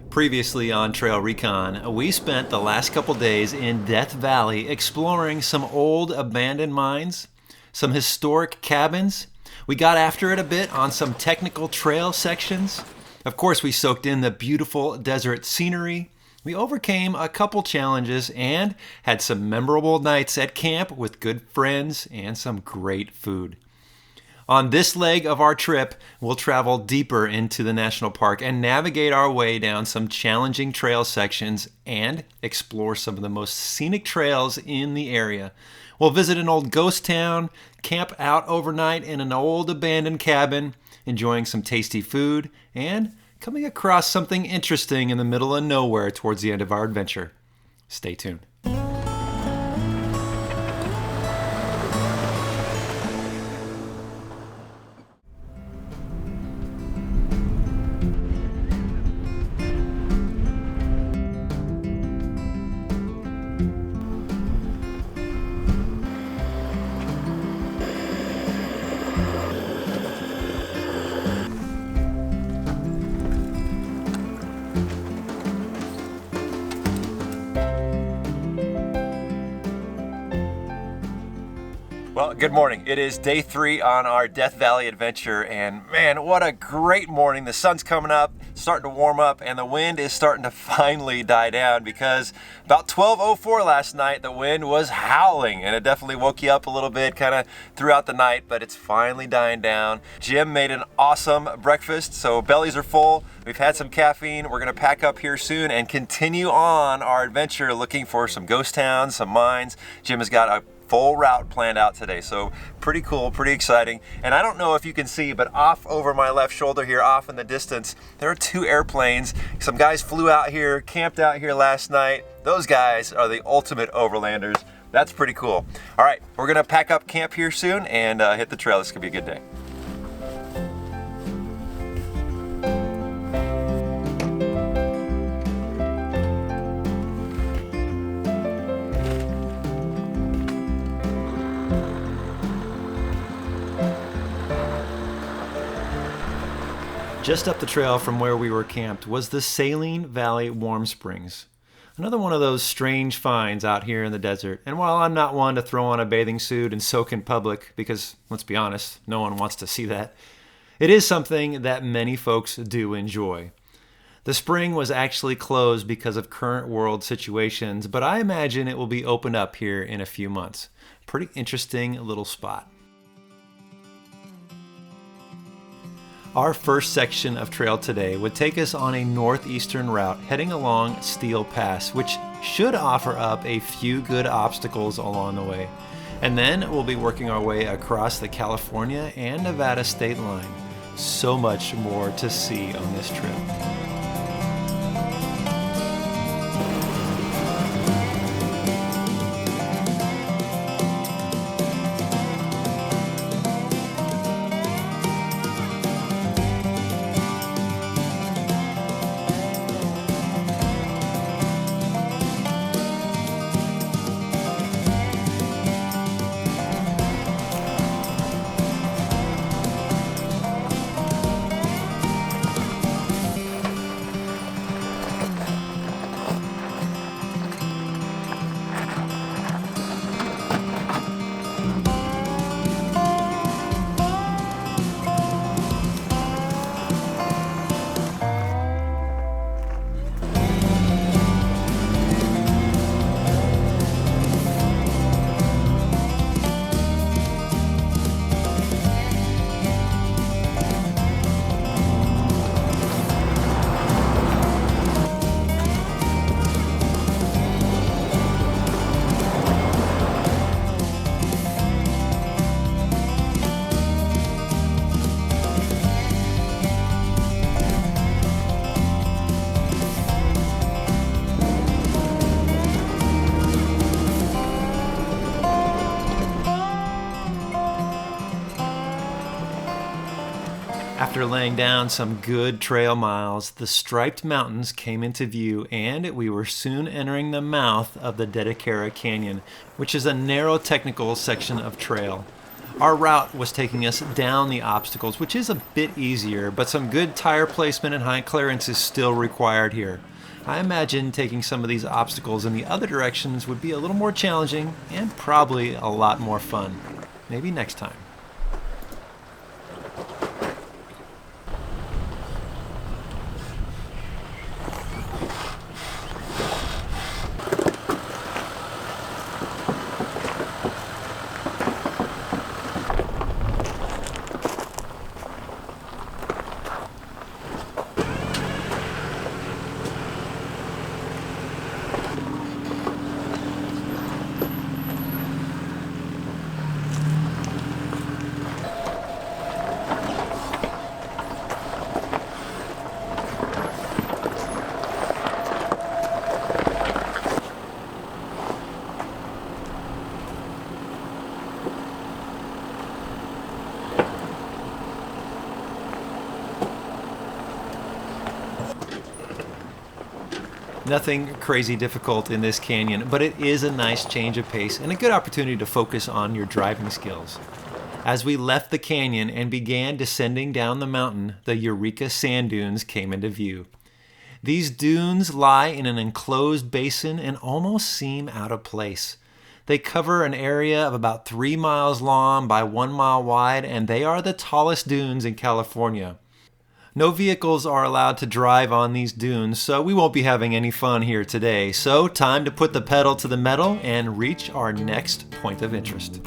Previously on TrailRecon, we spent the last couple days in Death Valley exploring some old abandoned mines, some historic cabins. We got after it a bit on some technical trail sections. Of course, we soaked in the beautiful desert scenery. We overcame a couple challenges and had some memorable nights at camp with good friends and some great food. On this leg of our trip, we'll travel deeper into the national park and navigate our way down some challenging trail sections and explore some of the most scenic trails in the area. We'll visit an old ghost town, camp out overnight in an old abandoned cabin, enjoying some tasty food, and coming across something interesting in the middle of nowhere towards the end of our adventure. Stay tuned. Well, good morning. It is day 3 on our Death Valley adventure, and man, what a great morning. The sun's coming up, starting to warm up, and the wind is starting to finally die down because about 12:04 last night, the wind was howling, and it definitely woke you up a little bit kind of throughout the night, but it's finally dying down. Jim made an awesome breakfast, so bellies are full. We've had some caffeine. We're going to pack up here soon and continue on our adventure looking for some ghost towns, some mines. Jim has got a full route planned out today, so pretty cool, pretty exciting. And I don't know if you can see, but off over my left shoulder here, off in the distance, there are 2 airplanes. Some guys flew out here, camped out here last night. Those guys are the ultimate overlanders. That's pretty cool. All right, we're gonna pack up camp here soon and hit the trail. This could be a good day. Just up the trail from where we were camped was the Saline Valley Warm Springs. Another one of those strange finds out here in the desert. And while I'm not one to throw on a bathing suit and soak in public, because let's be honest, no one wants to see that, it is something that many folks do enjoy. The spring was actually closed because of current world situations, but I imagine it will be opened up here in a few months. Pretty interesting little spot. Our first section of trail today would take us on a northeastern route heading along Steel Pass, which should offer up a few good obstacles along the way. And then we'll be working our way across the California and Nevada state line. So much more to see on this trip. After laying down some good trail miles, the striped mountains came into view and we were soon entering the mouth of the Titus Canyon, which is a narrow technical section of trail. Our route was taking us down the obstacles, which is a bit easier, but some good tire placement and high clearance is still required here. I imagine taking some of these obstacles in the other directions would be a little more challenging and probably a lot more fun. Maybe next time. Nothing crazy difficult in this canyon, but it is a nice change of pace and a good opportunity to focus on your driving skills. As we left the canyon and began descending down the mountain, the Eureka sand dunes came into view. These dunes lie in an enclosed basin and almost seem out of place. They cover an area of about 3 miles long by 1 mile wide, and they are the tallest dunes in California. No vehicles are allowed to drive on these dunes, so we won't be having any fun here today. So, time to put the pedal to the metal and reach our next point of interest.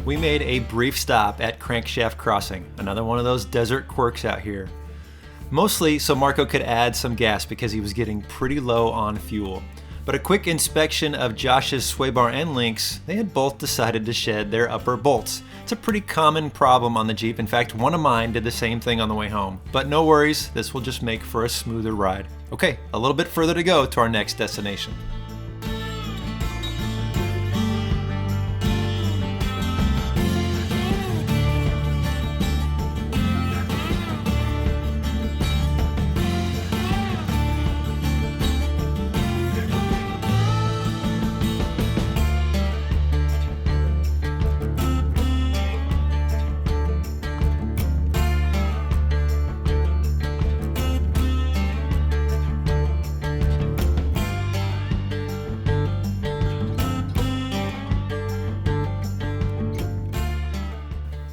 We made a brief stop at Crankshaft Crossing, another one of those desert quirks out here. Mostly so Marco could add some gas because he was getting pretty low on fuel. But a quick inspection of Josh's sway bar end links, they had both decided to shed their upper bolts. It's a pretty common problem on the Jeep. In fact, one of mine did the same thing on the way home. But no worries, this will just make for a smoother ride. Okay, a little bit further to go to our next destination.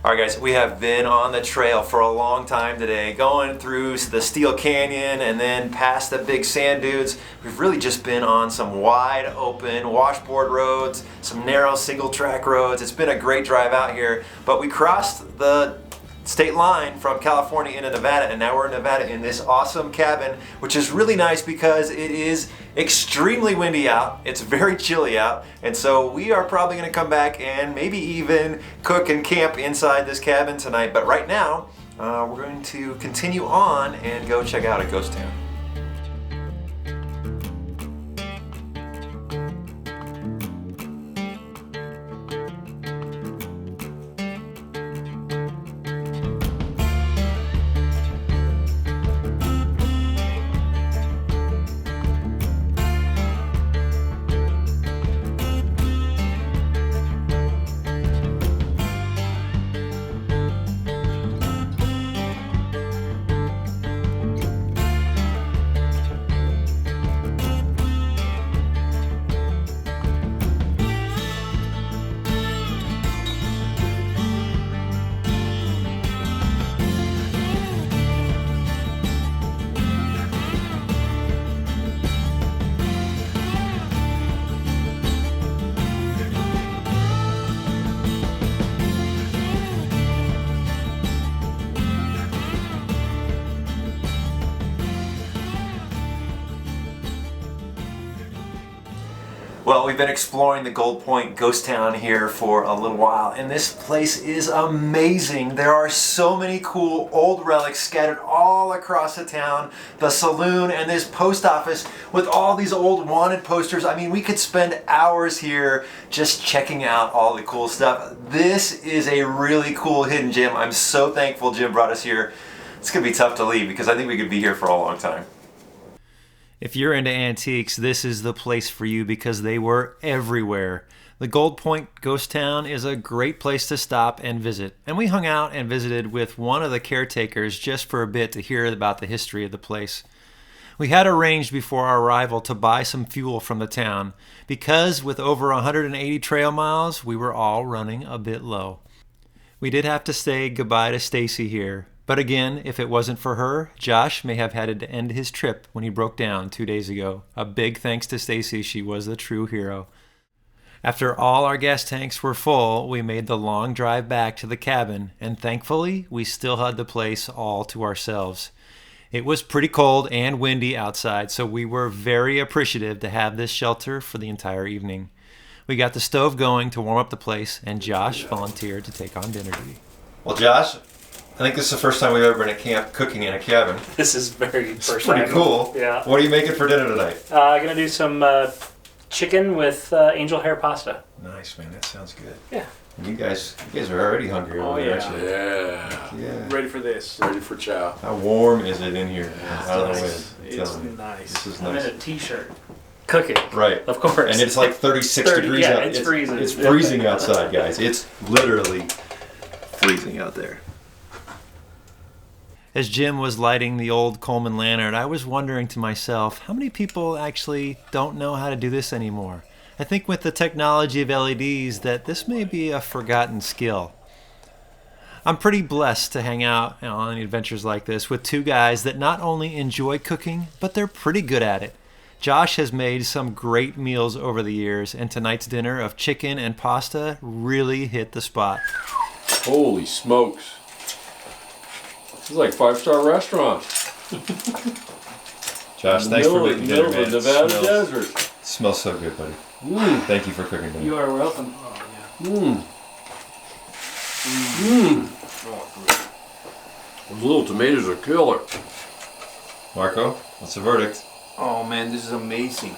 All right, guys, we have been on the trail for a long time today, going through the Steel Canyon and then past the big sand dunes. We've really just been on some wide open washboard roads, some narrow single track roads. It's been a great drive out here, but we crossed the state line from California into Nevada, and now we're in Nevada in this awesome cabin, which is really nice because it is extremely windy out. It's very chilly out, and so we are probably going to come back and maybe even cook and camp inside this cabin tonight. But right now, we're going to continue on and go check out a ghost town. Well, we've been exploring the Gold Point ghost town here for a little while, and this place is amazing. There are so many cool old relics scattered all across the town. The saloon and this post office with all these old wanted posters. I mean, we could spend hours here just checking out all the cool stuff. This is a really cool hidden gem. I'm so thankful Jim brought us here. It's gonna be tough to leave because I think we could be here for a long time. If you're into antiques, this is the place for you because they were everywhere. The Gold Point Ghost Town is a great place to stop and visit. And we hung out and visited with one of the caretakers just for a bit to hear about the history of the place. We had arranged before our arrival to buy some fuel from the town because with over 180 trail miles, we were all running a bit low. We did have to say goodbye to Stacy here. But again, if it wasn't for her, Josh may have had to end his trip when he broke down 2 days ago. A big thanks to Stacy, she was the true hero. After all our gas tanks were full, we made the long drive back to the cabin, and thankfully, we still had the place all to ourselves. It was pretty cold and windy outside, so we were very appreciative to have this shelter for the entire evening. We got the stove going to warm up the place, and Josh volunteered to take on dinner duty. Well, Josh, I think this is the first time we've ever been at camp cooking in a cabin. This is very first It's pretty time. cool. Yeah. What are you making for dinner tonight? Gonna do some chicken with angel hair pasta. Nice, man. That sounds good. Yeah. And you guys are already hungry over there, aren't you? Yeah. Ready for this. Ready for chow. How warm is it in here? I don't know. It's nice. This is I'm nice. in a t-shirt. Cooking. Right. Of course. And it's like 36 degrees yeah, out. it's freezing. It's freezing outside, guys. It's literally freezing out there. As Jim was lighting the old Coleman lantern, I was wondering to myself, how many people actually don't know how to do this anymore? I think with the technology of LEDs that this may be a forgotten skill. I'm pretty blessed to hang out on adventures like this with two guys that not only enjoy cooking, but they're pretty good at it. Josh has made some great meals over the years, and tonight's dinner of chicken and pasta really hit the spot. Holy smokes. This is like 5-star restaurant. Josh, thanks for making dinner, middle man. of the Nevada desert. Smells so good, buddy. Thank you for cooking dinner. You are welcome. Those little tomatoes are killer. Marco, what's the verdict? Oh man, this is amazing.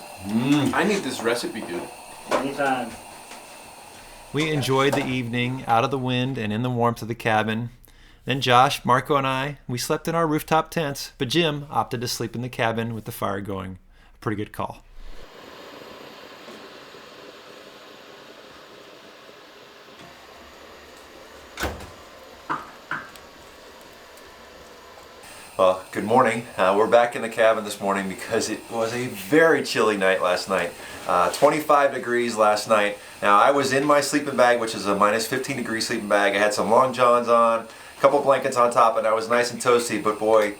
I need this recipe, dude. Anytime. We enjoyed the evening out of the wind and in the warmth of the cabin. Then Josh, Marco, and I, we slept in our rooftop tents, but Jim opted to sleep in the cabin with the fire going. A pretty good call. Well, good morning. We're back in the cabin this morning because it was a very chilly night last night. 25 degrees last night. Now, I was in my sleeping bag, which is a minus 15 degree sleeping bag. I had some long johns on, a couple blankets on top, and I was nice and toasty, but boy,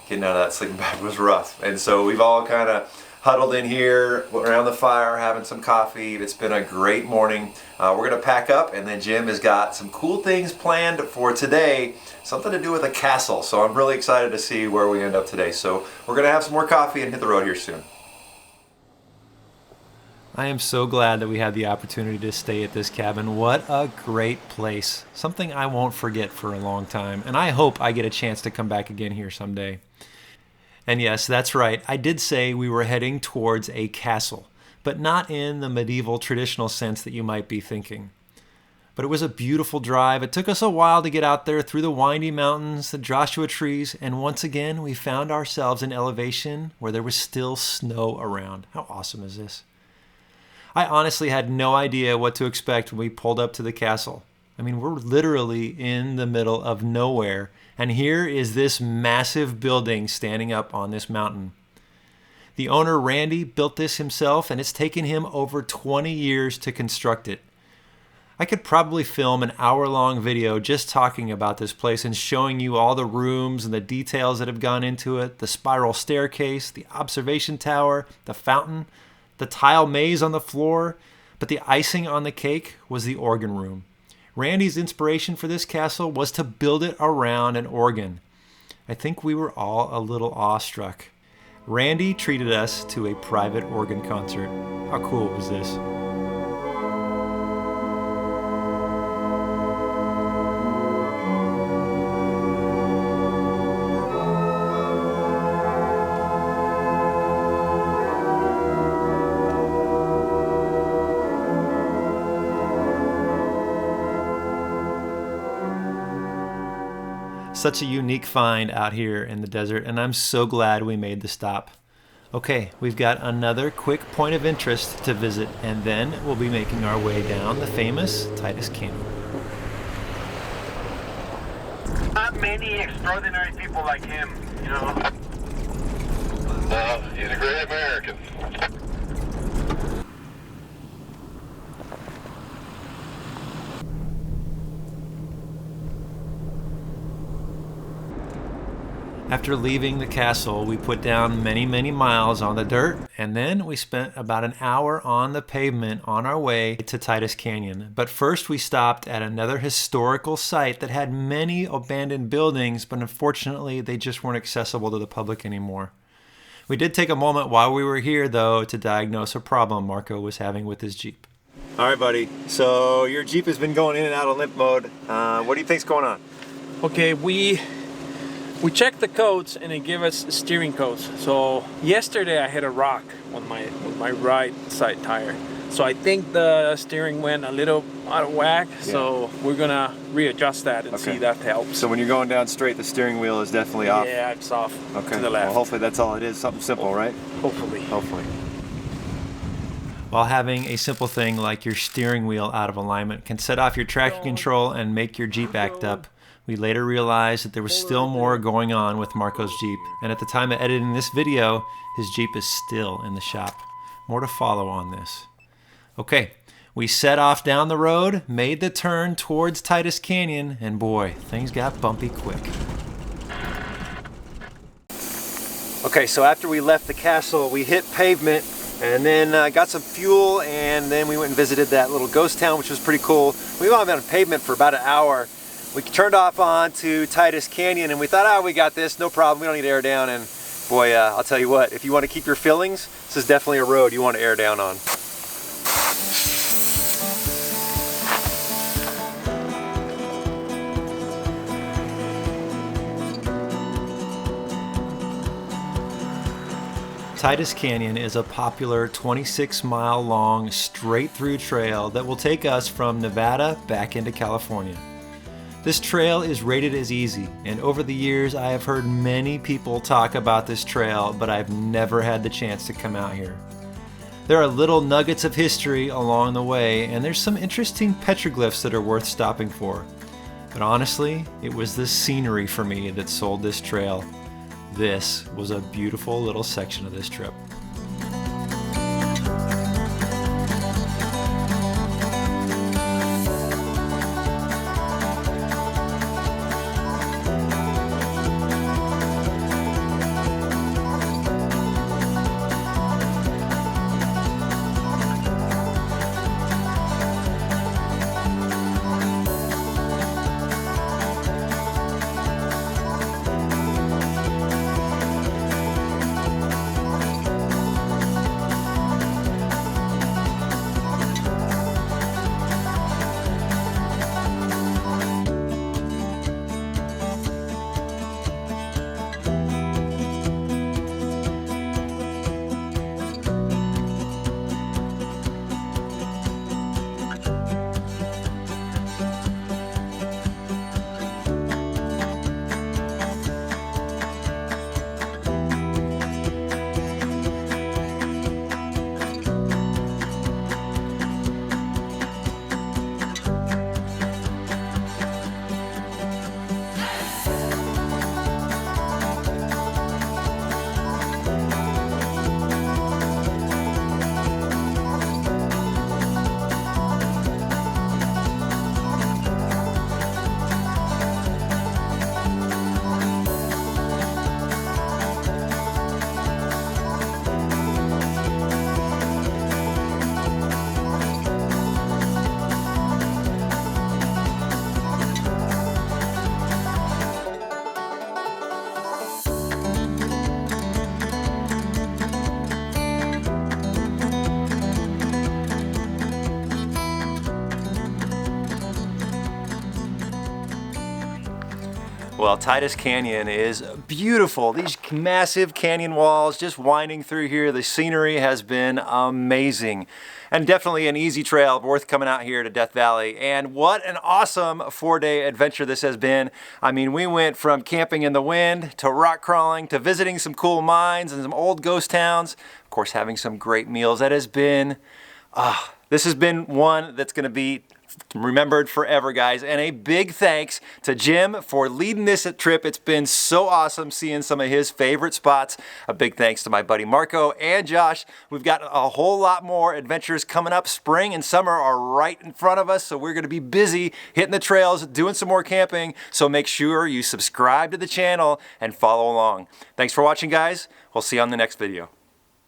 getting out of that sleeping bag was rough. And so we've all kind of huddled in here around the fire, having some coffee. It's been a great morning. We're going to pack up, and then Jim has got some cool things planned for today, something to do with a castle. So I'm really excited to see where we end up today. So we're going to have some more coffee and hit the road here soon. I am so glad that we had the opportunity to stay at this cabin. What a great place. Something I won't forget for a long time. And I hope I get a chance to come back again here someday. And yes, that's right. I did say we were heading towards a castle, but not in the medieval traditional sense that you might be thinking. But it was a beautiful drive. It took us a while to get out there through the windy mountains, the Joshua trees, and once again, we found ourselves in elevation where there was still snow around. How awesome is this? I honestly had no idea what to expect when we pulled up to the castle. I mean, we're literally in the middle of nowhere, and here is this massive building standing up on this mountain. The owner, Randy, built this himself, and it's taken him over 20 years to construct it. I could probably film an hour-long video just talking about this place and showing you all the rooms and the details that have gone into it, the spiral staircase, the observation tower, the fountain, the tile maze on the floor, but the icing on the cake was the organ room. Randy's inspiration for this castle was to build it around an organ. I think we were all a little awestruck. Randy treated us to a private organ concert. How cool was this? Such a unique find out here in the desert, and I'm so glad we made the stop. Okay, we've got another quick point of interest to visit, and then we'll be making our way down the famous Titus Canyon. Not many extraordinary people like him, you know. He's a great American. After leaving the castle, we put down many, many miles on the dirt, and then we spent about an hour on the pavement on our way to Titus Canyon. But first we stopped at another historical site that had many abandoned buildings, but unfortunately they just weren't accessible to the public anymore. We did take a moment while we were here, though, to diagnose a problem Marco was having with his Jeep. All right, buddy. So your Jeep has been going in and out of limp mode. What do you think's going on? Okay, we checked the codes and it gave us steering codes. So yesterday I hit a rock on my right side tire. So I think the steering went a little out of whack. Yeah. So we're gonna readjust that and see if that helps. So when you're going down straight, the steering wheel is definitely off. Yeah, it's off to the left. Well, hopefully that's all it is. Something simple, right? Hopefully. While having a simple thing like your steering wheel out of alignment can set off your traction control and make your Jeep act up, we later realized that there was still more going on with Marco's Jeep, and at the time of editing this video, his Jeep is still in the shop. More to follow on this. Okay, we set off down the road, made the turn towards Titus Canyon, and boy, things got bumpy quick. Okay, so after we left the castle, we hit pavement and then got some fuel, and then we went and visited that little ghost town, which was pretty cool. We went on pavement for about an hour. We turned off onto Titus Canyon and we thought, we got this, no problem, we don't need to air down. And boy, I'll tell you what, if you want to keep your fillings, this is definitely a road you want to air down on. Titus Canyon is a popular 26-mile long straight-through trail that will take us from Nevada back into California. This trail is rated as easy, and over the years I have heard many people talk about this trail, but I've never had the chance to come out here. There are little nuggets of history along the way, and there's some interesting petroglyphs that are worth stopping for. But honestly, it was the scenery for me that sold this trail. This was a beautiful little section of this trip. Well, Titus Canyon is beautiful. These massive canyon walls just winding through here. The scenery has been amazing. And definitely an easy trail, worth coming out here to Death Valley. And what an awesome 4-day adventure this has been. I mean, we went from camping in the wind to rock crawling to visiting some cool mines and some old ghost towns. Of course, having some great meals. That has been, this has been one that's gonna be remembered forever, guys. And a big thanks to Jim for leading this trip. It's been so awesome seeing some of his favorite spots. A big thanks to my buddy Marco and Josh. We've got a whole lot more adventures coming up. Spring and summer are right in front of us, so we're going to be busy hitting the trails, doing some more camping. So make sure you subscribe to the channel and follow along. Thanks for watching, guys. We'll see you on the next video.